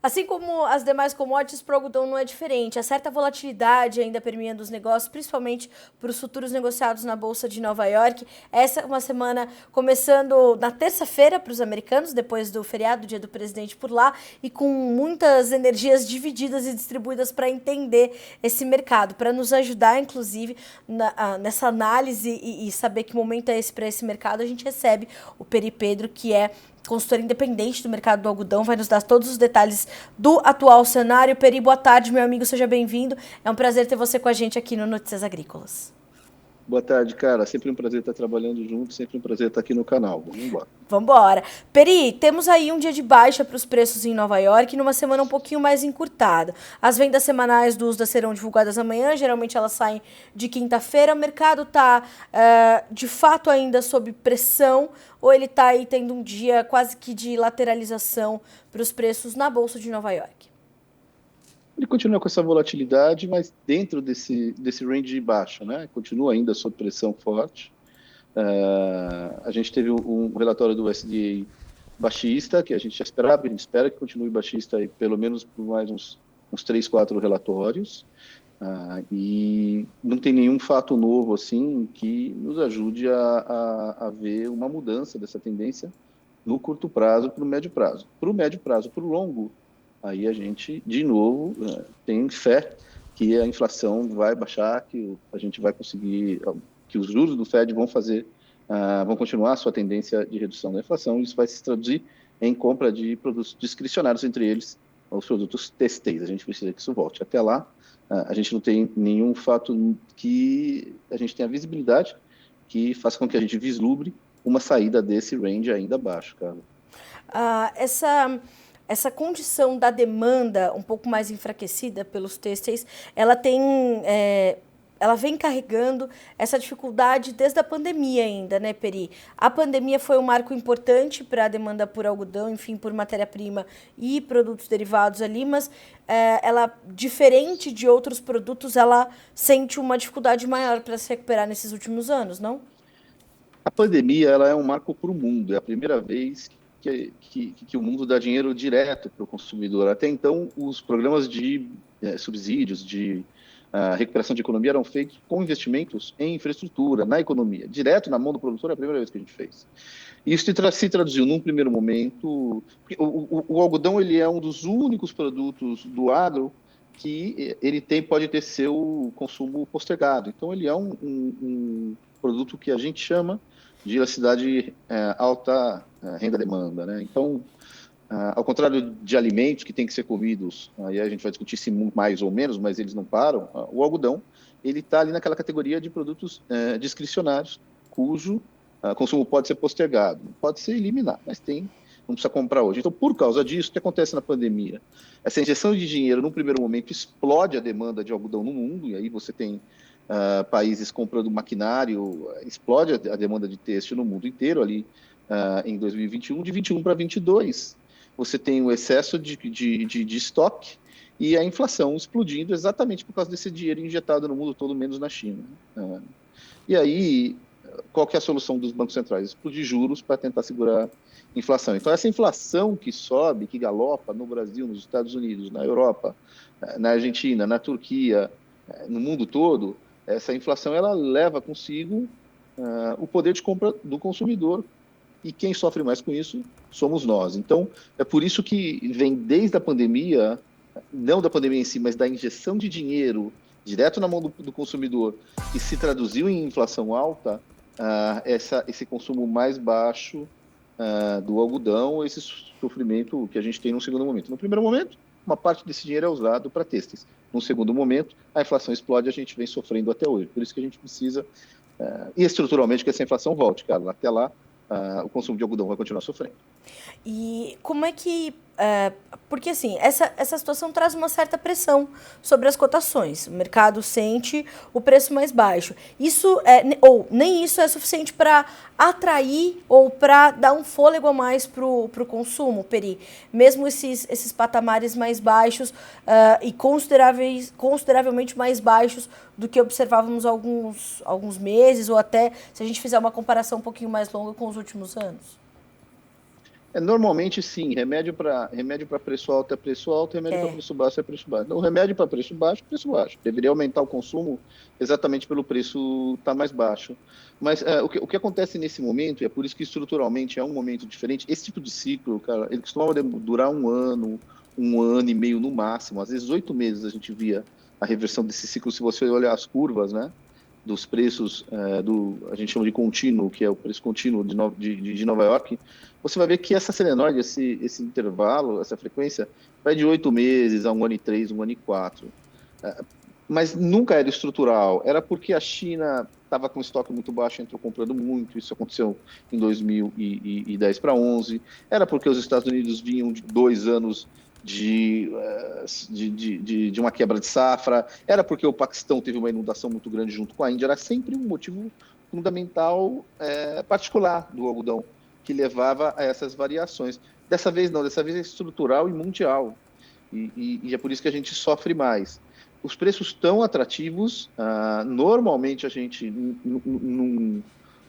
Assim como as demais commodities, para o algodão não é diferente. Há certa volatilidade ainda permeando os negócios, principalmente para os futuros negociados na Bolsa de Nova York. Essa é uma semana começando na terça-feira para os americanos, depois do feriado, Dia do Presidente por lá, e com muitas energias divididas e distribuídas para entender esse mercado, para nos ajudar, inclusive, nessa análise e saber que momento é esse para esse mercado. A gente recebe o Peri Pedro, que é consultor independente do mercado do algodão, vai nos dar todos os detalhes do atual cenário. Peri, boa tarde, meu amigo, seja bem-vindo. É um prazer ter você com a gente aqui no Notícias Agrícolas. Boa tarde, cara. Sempre um prazer estar trabalhando junto, sempre um prazer estar aqui no canal. Vamos embora. Vambora. Peri, temos aí um dia de baixa para os preços em Nova York, numa semana um pouquinho mais encurtada. As vendas semanais do USDA serão divulgadas amanhã, geralmente elas saem de quinta-feira. O mercado está, de fato, ainda sob pressão, ou ele está aí tendo um dia quase que de lateralização para os preços na Bolsa de Nova York? Ele continua com essa volatilidade, mas dentro desse range de baixo, né? Continua ainda sob pressão forte. A gente teve um relatório do USDA baixista, que a gente já esperava, a gente espera que continue baixista aí, pelo menos por mais uns 3, 4 relatórios. E não tem nenhum fato novo assim que nos ajude a ver uma mudança dessa tendência no curto prazo para o médio prazo. Para o médio prazo, para o longo, aí a gente, de novo, tem fé que a inflação vai baixar, que a gente vai conseguir, que os juros do Fed vão continuar a sua tendência de redução da inflação. Isso vai se traduzir em compra de produtos discricionários, entre eles os produtos têxteis. A gente precisa que isso volte. Até lá, a gente não tem nenhum fato que a gente tenha visibilidade que faça com que a gente vislumbre uma saída desse range ainda baixo, cara. Essa condição da demanda um pouco mais enfraquecida pelos têxteis, ela vem carregando essa dificuldade desde a pandemia ainda, né, Peri? A pandemia foi um marco importante para a demanda por algodão, enfim, por matéria-prima e produtos derivados ali, mas ela, diferente de outros produtos, ela sente uma dificuldade maior para se recuperar nesses últimos anos, não? A pandemia, ela é um marco para o mundo. É a primeira vez que o mundo dá dinheiro direto para o consumidor. Até então, os programas de subsídios, de recuperação de economia eram feitos com investimentos em infraestrutura, na economia. Direto na mão do produtor é a primeira vez que a gente fez. Isso se traduziu, num primeiro momento... O algodão ele é um dos únicos produtos do agro que ele pode ter seu consumo postergado. Então, ele é um produto que a gente chama de elasticidade alta renda-demanda, né? Então, ao contrário de alimentos que têm que ser comidos, aí a gente vai discutir se mais ou menos, mas eles não param, o algodão ele está ali naquela categoria de produtos discricionários, cujo consumo pode ser postergado, pode ser eliminado, mas não precisa comprar hoje. Então, por causa disso, o que acontece na pandemia? Essa injeção de dinheiro, num primeiro momento, explode a demanda de algodão no mundo, e aí você tem países comprando maquinário, explode a demanda de têxtil no mundo inteiro ali em 2021, de 21 para 22. Você tem o excesso de estoque e a inflação explodindo exatamente por causa desse dinheiro injetado no mundo todo, menos na China. E aí, qual que é a solução dos bancos centrais? Explodir juros para tentar segurar a inflação. Então, essa inflação que sobe, que galopa no Brasil, nos Estados Unidos, na Europa, na Argentina, na Turquia, no mundo todo, essa inflação ela leva consigo o poder de compra do consumidor, e quem sofre mais com isso somos nós. Então, é por isso que vem desde a pandemia, não da pandemia em si, mas da injeção de dinheiro direto na mão do consumidor, que se traduziu em inflação alta, esse consumo mais baixo do algodão, esse sofrimento que a gente tem no segundo momento. No primeiro momento, uma parte desse dinheiro é usado para têxteis. No segundo momento, a inflação explode e a gente vem sofrendo até hoje. Por isso que a gente precisa, e estruturalmente, que essa inflação volte, cara. Até lá, o consumo de algodão vai continuar sofrendo. E como é que... porque, assim, essa situação traz uma certa pressão sobre as cotações. O mercado sente o preço mais baixo. Isso ou nem isso é suficiente para atrair ou para dar um fôlego a mais para o consumo, Peri? Mesmo esses patamares mais baixos e consideravelmente mais baixos do que observávamos há alguns meses, ou até se a gente fizer uma comparação um pouquinho mais longa com os últimos anos. Normalmente, sim, remédio para preço alto é preço alto, remédio para É. preço baixo é preço baixo. Então, remédio para preço baixo, preço baixo. Deveria aumentar o consumo exatamente pelo preço estar mais baixo. Mas o que acontece nesse momento, e é por isso que estruturalmente é um momento diferente, esse tipo de ciclo, cara, ele costumava durar um ano e meio no máximo, às vezes 8 meses a gente via a reversão desse ciclo, se você olhar as curvas, né? Dos preços a gente chama de contínuo, que é o preço contínuo de Nova York, você vai ver que essa selenoide, esse intervalo, essa frequência, vai de 8 meses a 1 ano e 3, 1 ano e 4. Mas nunca era estrutural, era porque a China estava com estoque muito baixo, entrou comprando muito, isso aconteceu em 2010 para 11, era porque os Estados Unidos vinham de 2 anos de uma quebra de safra, era porque o Paquistão teve uma inundação muito grande junto com a Índia, era sempre um motivo fundamental particular do algodão que levava a essas variações. Dessa vez não, dessa vez é estrutural e mundial, e é por isso que a gente sofre mais. Os preços tão atrativos, normalmente a gente,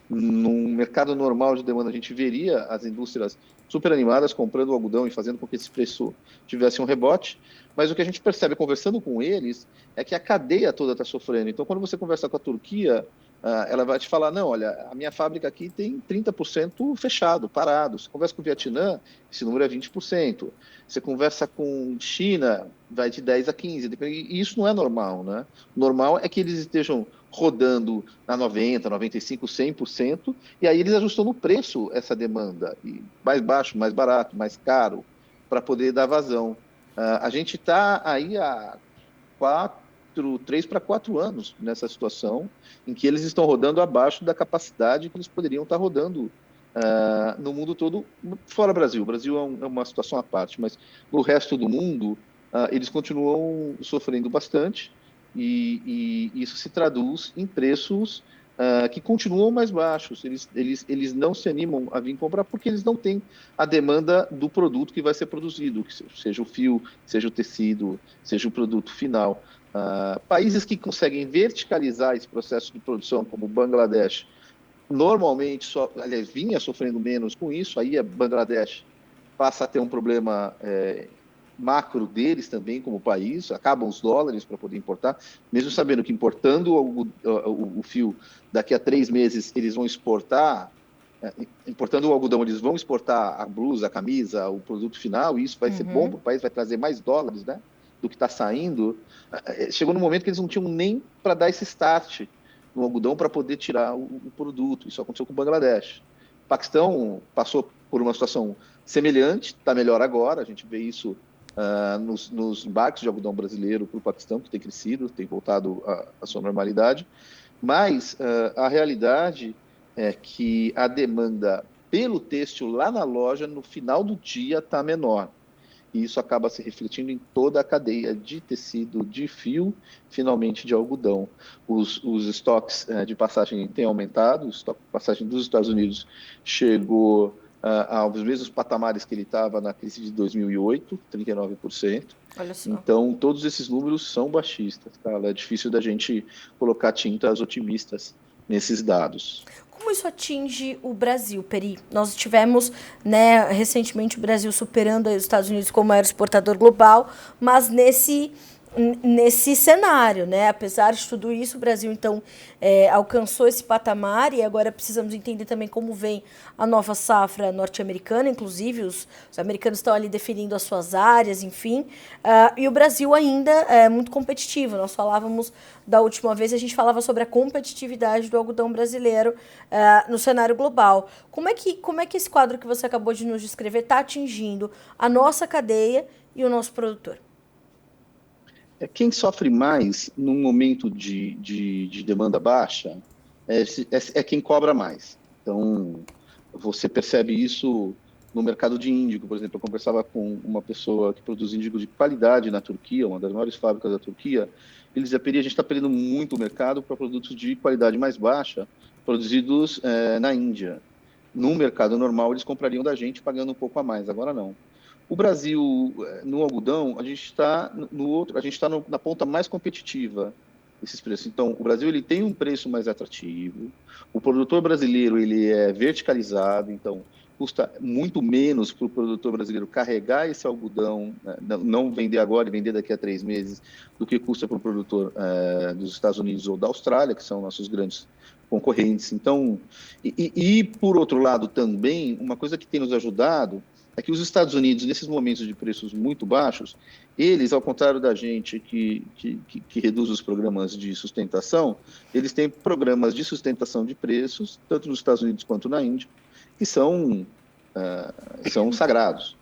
num mercado normal de demanda, a gente veria as indústrias super animadas comprando o algodão e fazendo com que esse preço tivesse um rebote, mas o que a gente percebe conversando com eles é que a cadeia toda está sofrendo. Então, quando você conversa com a Turquia, ela vai te falar, não, olha, a minha fábrica aqui tem 30% fechado, parado. Você conversa com o Vietnã, esse número é 20%. Você conversa com China, vai de 10 a 15, e isso não é normal, né? Normal é que eles estejam rodando na 90, 95, 100%, e aí eles ajustam no preço essa demanda, e mais baixo, mais barato, mais caro, para poder dar vazão. A gente está aí há 3 para 4 anos nessa situação, em que eles estão rodando abaixo da capacidade que eles poderiam estar rodando no mundo todo, fora Brasil. O Brasil é uma situação à parte, mas no resto do mundo, eles continuam sofrendo bastante, e isso se traduz em preços que continuam mais baixos. Eles não se animam a vir comprar porque eles não têm a demanda do produto que vai ser produzido, que seja o fio, seja o tecido, seja o produto final. Países que conseguem verticalizar esse processo de produção, como o Bangladesh, normalmente, aliás, vinha sofrendo menos com isso, aí a Bangladesh passa a ter um problema macro deles também como país, acabam os dólares para poder importar, mesmo sabendo que importando o fio, daqui a 3 meses eles vão exportar, importando o algodão, eles vão exportar a blusa, a camisa, o produto final, e isso vai ser bom para o país, vai trazer mais dólares, né, do que está saindo. Chegou no momento que eles não tinham nem para dar esse start no algodão para poder tirar o produto. Isso aconteceu com o Bangladesh. O Paquistão passou por uma situação semelhante, está melhor agora, a gente vê isso nos embarques de algodão brasileiro para o Paquistão, que tem crescido, tem voltado à sua normalidade, mas a realidade é que a demanda pelo têxtil lá na loja, no final do dia, está menor. E isso acaba se refletindo em toda a cadeia de tecido, de fio, finalmente de algodão. Os estoques de passagem têm aumentado, o estoque de passagem dos Estados Unidos chegou aos mesmos patamares que ele estava na crise de 2008, 39%. Olha só. Então, todos esses números são baixistas, cara. É difícil da gente colocar tintas otimistas nesses dados. Como isso atinge o Brasil, Peri? Nós tivemos, né, recentemente o Brasil superando os Estados Unidos como maior exportador global, mas nesse cenário, né? Apesar de tudo isso, o Brasil então alcançou esse patamar e agora precisamos entender também como vem a nova safra norte-americana, inclusive os americanos estão ali definindo as suas áreas, enfim, e o Brasil ainda é muito competitivo. Nós falávamos da última vez, a gente falava sobre a competitividade do algodão brasileiro no cenário global. Como é que esse quadro que você acabou de nos descrever está atingindo a nossa cadeia e o nosso produtor? Quem sofre mais num momento de demanda baixa é quem cobra mais. Então, você percebe isso no mercado de índigo, por exemplo. Eu conversava com uma pessoa que produz índigo de qualidade na Turquia, uma das maiores fábricas da Turquia. Ele dizia, Peri, a gente está perdendo muito mercado para produtos de qualidade mais baixa, produzidos na Índia. No mercado normal, eles comprariam da gente pagando um pouco a mais, agora não. O Brasil, no algodão, a gente está no outro, a gente está na ponta mais competitiva desses preços. Então, o Brasil ele tem um preço mais atrativo. O produtor brasileiro ele é verticalizado, então custa muito menos para o produtor brasileiro carregar esse algodão, né, não vender agora e vender daqui a 3 meses, do que custa para o produtor dos Estados Unidos ou da Austrália, que são nossos grandes concorrentes. Então, por outro lado também, uma coisa que tem nos ajudado é que os Estados Unidos, nesses momentos de preços muito baixos, eles, ao contrário da gente que reduz os programas de sustentação, eles têm programas de sustentação de preços, tanto nos Estados Unidos quanto na Índia, que são sagrados.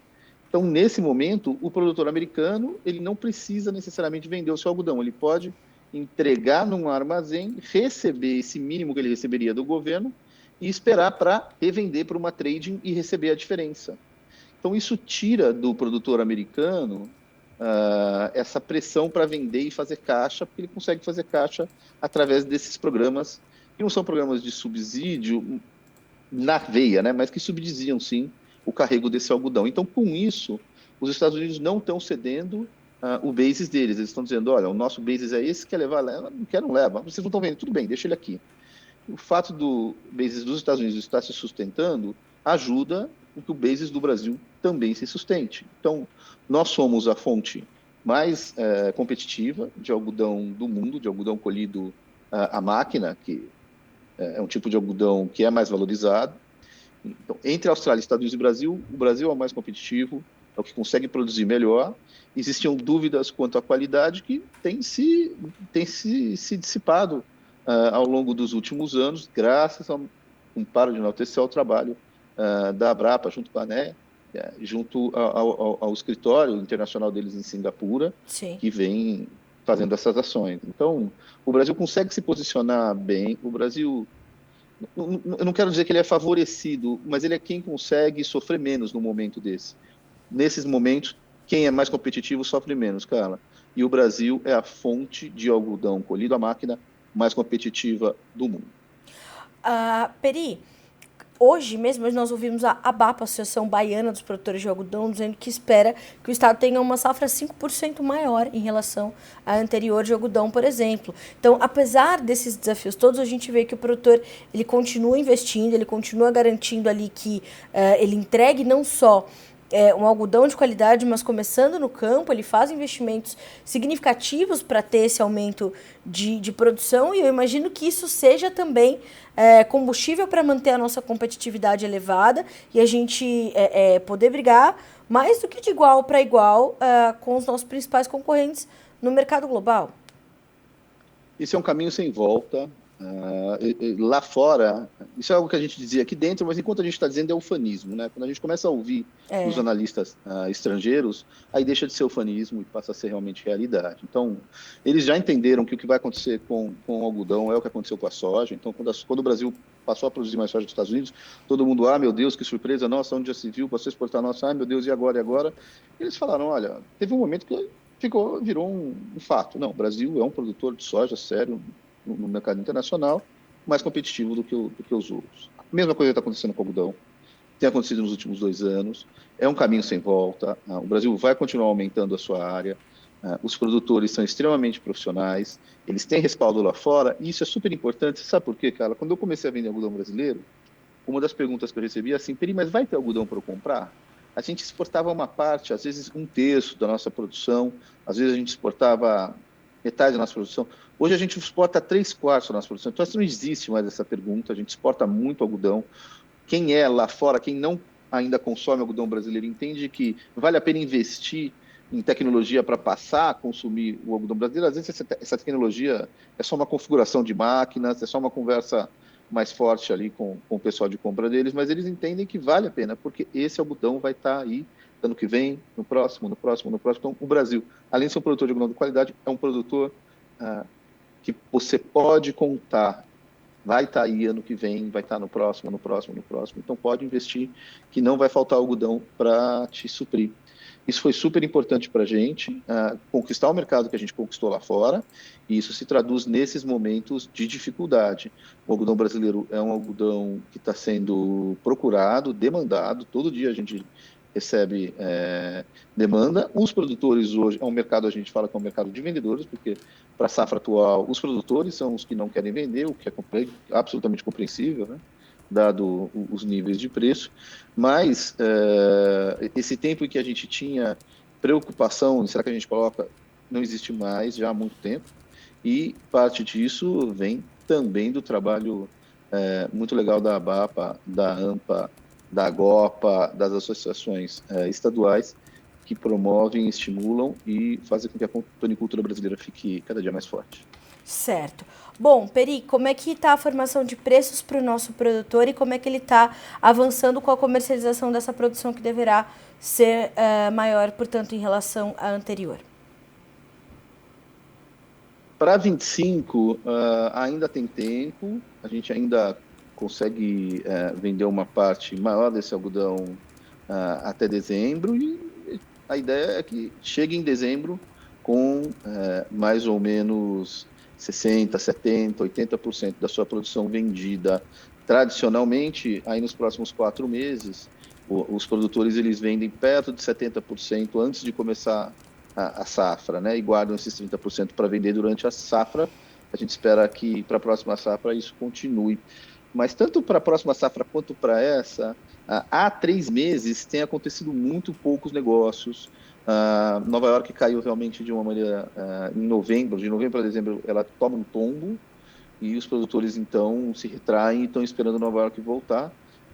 Então, nesse momento, o produtor americano ele não precisa necessariamente vender o seu algodão, ele pode entregar num armazém, receber esse mínimo que ele receberia do governo e esperar para revender para uma trading e receber a diferença. Então, isso tira do produtor americano essa pressão para vender e fazer caixa, porque ele consegue fazer caixa através desses programas, que não são programas de subsídio na veia, né, mas que subsidiam, sim, o carrego desse algodão. Então, com isso, os Estados Unidos não estão cedendo o basis deles. Eles estão dizendo, olha, o nosso basis é esse, quer levar, leva, não quer, não leva. Vocês não estão vendo, tudo bem, deixa ele aqui. O fato do basis dos Estados Unidos estar se sustentando ajuda que o basis do Brasil também se sustente. Então, nós somos a fonte mais competitiva de algodão do mundo, de algodão colhido à máquina, que é um tipo de algodão que é mais valorizado. Então, entre a Austrália, Estados Unidos e Brasil, o Brasil é o mais competitivo, é o que consegue produzir melhor. Existiam dúvidas quanto à qualidade que tem se dissipado ao longo dos últimos anos, graças a um paro de enaltecer ao trabalho da Abrapa, junto com a ANEA, junto ao escritório internacional deles em Singapura, sim, que vem fazendo essas ações. Então, o Brasil consegue se posicionar bem. O Brasil, eu não quero dizer que ele é favorecido, mas ele é quem consegue sofrer menos no momento desse. Nesses momentos, quem é mais competitivo sofre menos, Carla. E o Brasil é a fonte de algodão colhido à máquina mais competitiva do mundo. Peri, hoje mesmo nós ouvimos a ABAPA, Associação Baiana dos Produtores de Algodão, dizendo que espera que o Estado tenha uma safra 5% maior em relação à anterior de algodão, por exemplo. Então, apesar desses desafios todos, a gente vê que o produtor ele continua investindo, ele continua garantindo ali que ele entregue não só um algodão de qualidade, mas começando no campo, ele faz investimentos significativos para ter esse aumento de produção, e eu imagino que isso seja também combustível para manter a nossa competitividade elevada e a gente poder brigar mais do que de igual para igual com os nossos principais concorrentes no mercado global. Esse é um caminho sem volta. Lá fora, isso é algo que a gente dizia aqui dentro, mas enquanto a gente está dizendo é ufanismo, né? Quando a gente começa a ouvir os analistas estrangeiros, aí deixa de ser ufanismo e passa a ser realmente realidade. Então, eles já entenderam que o que vai acontecer com o algodão é o que aconteceu com a soja. Então, quando o Brasil passou a produzir mais soja dos Estados Unidos, todo mundo, meu Deus, que surpresa, nossa, onde já se viu, passou a exportar, nossa, meu Deus, e agora, e agora? E eles falaram, olha, teve um momento que virou um fato. Não, o Brasil é um produtor de soja sério, no mercado internacional, mais competitivo do que os outros. A mesma coisa está acontecendo com o algodão, tem acontecido nos últimos 2 anos, é um caminho sem volta, o Brasil vai continuar aumentando a sua área, os produtores são extremamente profissionais, eles têm respaldo lá fora, e isso é super importante. Você sabe por quê, cara? Quando eu comecei a vender algodão brasileiro, uma das perguntas que eu recebi é assim, Peri, mas vai ter algodão para eu comprar? A gente exportava uma parte, às vezes 1/3 da nossa produção, às vezes a gente exportava metade da nossa produção. Hoje a gente exporta 3/4 da nossa produção. Então, não existe mais essa pergunta. A gente exporta muito algodão. Quem é lá fora, quem não ainda consome algodão brasileiro, entende que vale a pena investir em tecnologia para passar a consumir o algodão brasileiro. Às vezes essa tecnologia é só uma configuração de máquinas, é só uma conversa mais forte ali com o pessoal de compra deles, mas eles entendem que vale a pena, porque esse algodão vai estar aí ano que vem, no próximo. Então, o Brasil, além de ser um produtor de algodão de qualidade, é um produtor que você pode contar, vai estar aí ano que vem, vai estar no próximo. Então, pode investir, que não vai faltar algodão para te suprir. Isso foi super importante para a gente, conquistar o mercado que a gente conquistou lá fora, e isso se traduz nesses momentos de dificuldade. O algodão brasileiro é um algodão que está sendo procurado, demandado, todo dia a gente recebe demanda. Os produtores hoje, é um mercado, a gente fala que é um mercado de vendedores, porque para a safra atual, os produtores são os que não querem vender, o que é absolutamente compreensível, né? dado os níveis de preço, mas esse tempo em que a gente tinha preocupação, será que a gente coloca, não existe mais já há muito tempo, e parte disso vem também do trabalho muito legal da ABAPA, da AMPA, da AGOPA, das associações estaduais, que promovem, estimulam e fazem com que a cotonicultura brasileira fique cada dia mais forte. Certo. Bom, Peri, como é que está a formação de preços para o nosso produtor e como é que ele está avançando com a comercialização dessa produção que deverá ser maior, portanto, em relação à anterior? Para 25, ainda tem tempo, a gente ainda consegue vender uma parte maior desse algodão até dezembro, e a ideia é que chegue em dezembro com mais ou menos 60%, 70%, 80% da sua produção vendida. Tradicionalmente, aí nos próximos 4 meses, os produtores eles vendem perto de 70% antes de começar a safra, né? E guardam esses 30% para vender durante a safra. A gente espera que para a próxima safra isso continue. Mas tanto para a próxima safra quanto para essa, há 3 meses tem acontecido muito poucos negócios. Nova York caiu realmente de uma maneira em novembro, de novembro para dezembro ela toma um tombo e os produtores então se retraem e estão esperando Nova York voltar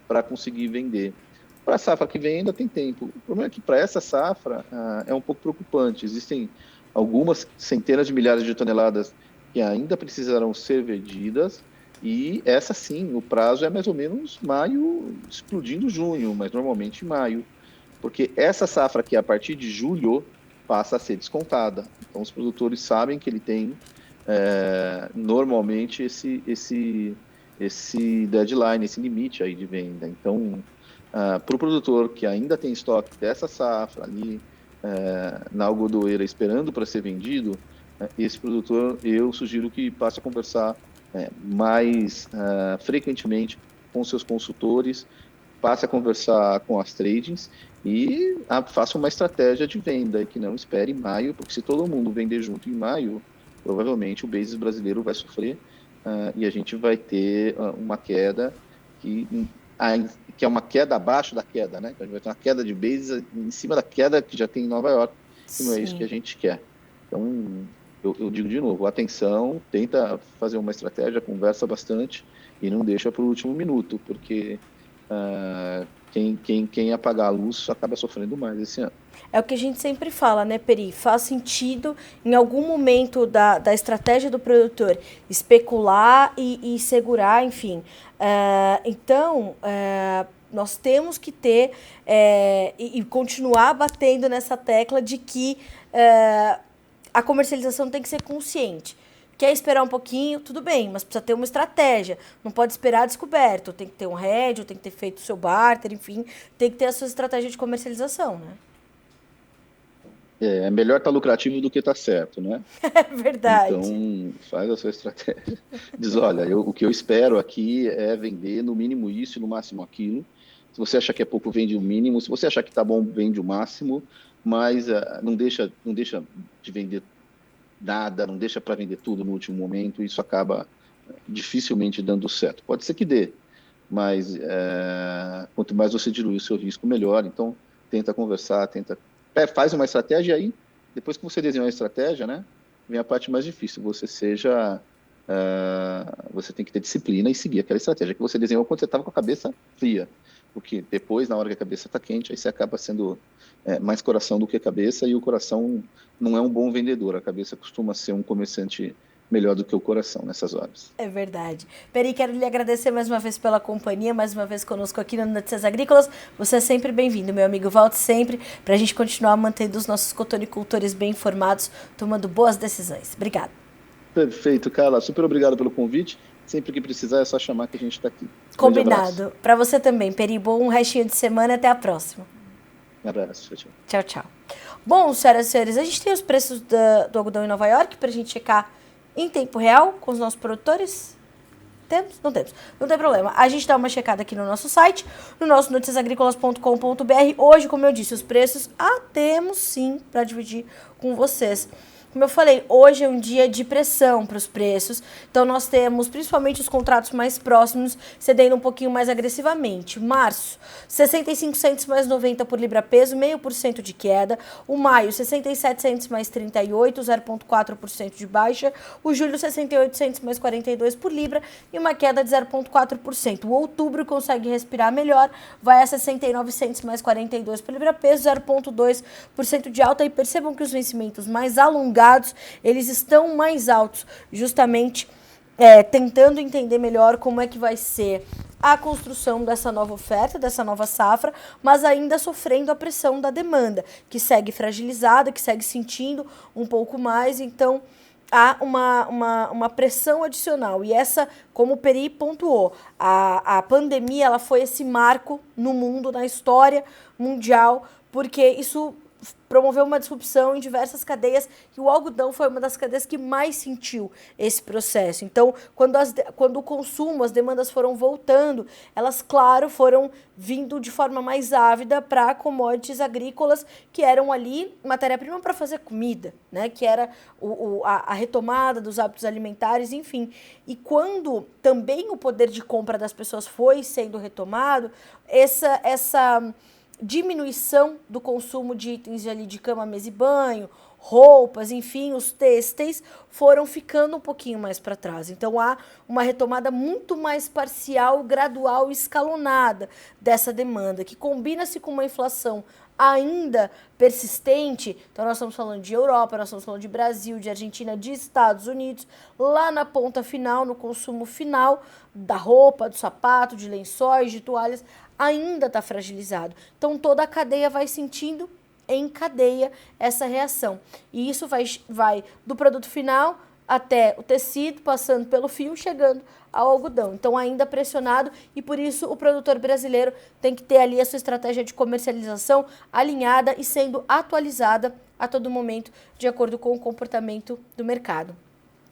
para conseguir vender. Para a safra que vem ainda tem tempo. O problema é que para essa safra é um pouco preocupante. Existem algumas centenas de milhares de toneladas que ainda precisarão ser vendidas, e essa sim, o prazo é mais ou menos maio, explodindo junho, mas normalmente maio, porque essa safra aqui, a partir de julho, passa a ser descontada. Então, os produtores sabem que ele tem normalmente esse deadline, esse limite aí de venda. Então, para o produtor que ainda tem estoque dessa safra ali na algodoeira esperando para ser vendido, esse produtor, eu sugiro que passe a conversar mais frequentemente com seus consultores, passe a conversar com as tradings e faça uma estratégia de venda e que não espere maio, porque se todo mundo vender junto em maio, provavelmente o basis brasileiro vai sofrer e a gente vai ter uma queda que é uma queda abaixo da queda, né? A gente vai ter uma queda de basis em cima da queda que já tem em Nova York, que não é isso que a gente quer. Então, eu digo de novo, atenção, tenta fazer uma estratégia, conversa bastante e não deixa para o último minuto, porque quem apagar a luz acaba sofrendo mais esse ano. É o que a gente sempre fala, né, Peri? Faz sentido, em algum momento da estratégia do produtor, especular e segurar, enfim. Então, nós temos que ter e continuar batendo nessa tecla de que a comercialização tem que ser consciente. Quer esperar um pouquinho? Tudo bem, mas precisa ter uma estratégia. Não pode esperar descoberto. Tem que ter um hedge, tem que ter feito o seu barter, enfim. Tem que ter a sua estratégia de comercialização, né? É melhor estar lucrativo do que estar certo, né? É verdade. Então, faz a sua estratégia. Diz, olha, o que eu espero aqui é vender no mínimo isso e no máximo aquilo. Se você achar que é pouco, vende o mínimo. Se você achar que está bom, vende o máximo. Mas não deixa de vender nada, não deixa para vender tudo no último momento. Isso acaba dificilmente dando certo. Pode ser que dê, mas quanto mais você diluir o seu risco, melhor. Então, tenta conversar, faz uma estratégia aí. Depois que você desenhou a estratégia, né, vem a parte mais difícil. Você tem que ter disciplina e seguir aquela estratégia que você desenhou quando você estava com a cabeça fria. Porque depois, na hora que a cabeça está quente, aí você acaba sendo mais coração do que cabeça, e o coração não é um bom vendedor. A cabeça costuma ser um comerciante melhor do que o coração nessas horas. É verdade. Peri, quero lhe agradecer mais uma vez pela companhia, mais uma vez conosco aqui no Notícias Agrícolas. Você é sempre bem-vindo, meu amigo. Volte sempre para a gente continuar mantendo os nossos cotonicultores bem informados, tomando boas decisões. Obrigada. Perfeito, Carla. Super obrigado pelo convite. Sempre que precisar é só chamar que a gente está aqui. Combinado. Para você também, Peri. Bom restinho de semana. Até a próxima. Um abraço. Tchau. Tchau, tchau. Bom, senhoras e senhores, a gente tem os preços do algodão em Nova York para a gente checar em tempo real com os nossos produtores. Temos? Não temos. Não tem problema. A gente dá uma checada aqui no nosso site, no nosso noticiasagricolas.com.br. Hoje, como eu disse, os preços temos sim para dividir com vocês. como eu falei, hoje é um dia de pressão para os preços, então nós temos principalmente os contratos mais próximos cedendo um pouquinho mais agressivamente. Março, 65 centos mais 90 por libra peso, 0,5% de queda. O maio, 67 centos mais 38, 0,4% de baixa. O julho, 68 centos mais 42 por libra e uma queda de 0,4%. O outubro consegue respirar melhor, vai a 69 centos mais 42 por libra peso, 0,2% de alta. E percebam que os vencimentos mais alongados, eles estão mais altos, justamente tentando entender melhor como é que vai ser a construção dessa nova oferta, dessa nova safra, mas ainda sofrendo a pressão da demanda, que segue fragilizada, que segue sentindo um pouco mais. Então, há uma pressão adicional. E essa, como o Peri pontuou, a pandemia ela foi esse marco no mundo, na história mundial, porque isso promoveu uma disrupção em diversas cadeias e o algodão foi uma das cadeias que mais sentiu esse processo. Então, quando o consumo, as demandas foram voltando, elas, claro, foram vindo de forma mais ávida para commodities agrícolas que eram ali matéria-prima para fazer comida, né? Que era a retomada dos hábitos alimentares, enfim. E quando também o poder de compra das pessoas foi sendo retomado, essa diminuição do consumo de itens ali de cama, mesa e banho, roupas, enfim, os têxteis foram ficando um pouquinho mais para trás. Então há uma retomada muito mais parcial, gradual e escalonada dessa demanda, que combina-se com uma inflação ainda persistente. Então nós estamos falando de Europa, nós estamos falando de Brasil, de Argentina, de Estados Unidos, lá na ponta final, no consumo final da roupa, do sapato, de lençóis, de toalhas, ainda está fragilizado. Então toda a cadeia vai sentindo em cadeia essa reação. E isso vai do produto final até o tecido, passando pelo fio, chegando ao algodão. Então ainda pressionado, e por isso o produtor brasileiro tem que ter ali a sua estratégia de comercialização alinhada e sendo atualizada a todo momento de acordo com o comportamento do mercado.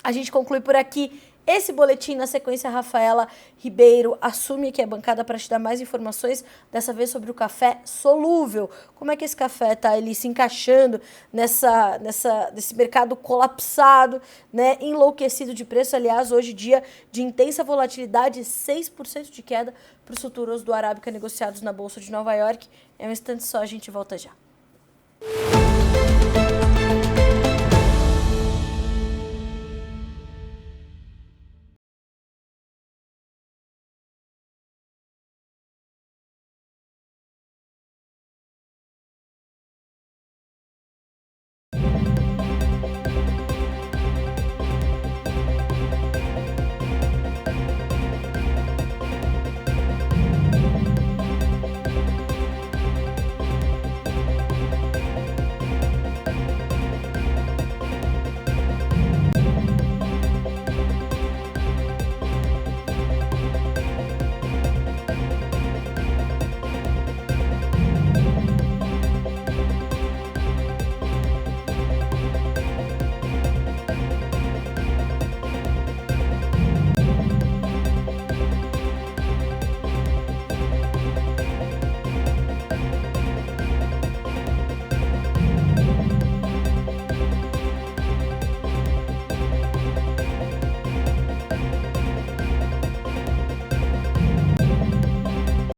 A gente conclui por aqui esse boletim. Na sequência, a Rafaela Ribeiro assume aqui a bancada para te dar mais informações, dessa vez sobre o café solúvel. Como é que esse café está ali se encaixando nesse mercado colapsado, né, enlouquecido de preço. Aliás, hoje dia de intensa volatilidade, 6% de queda para os futuros do Arábica negociados na Bolsa de Nova York. É um instante só, a gente volta já.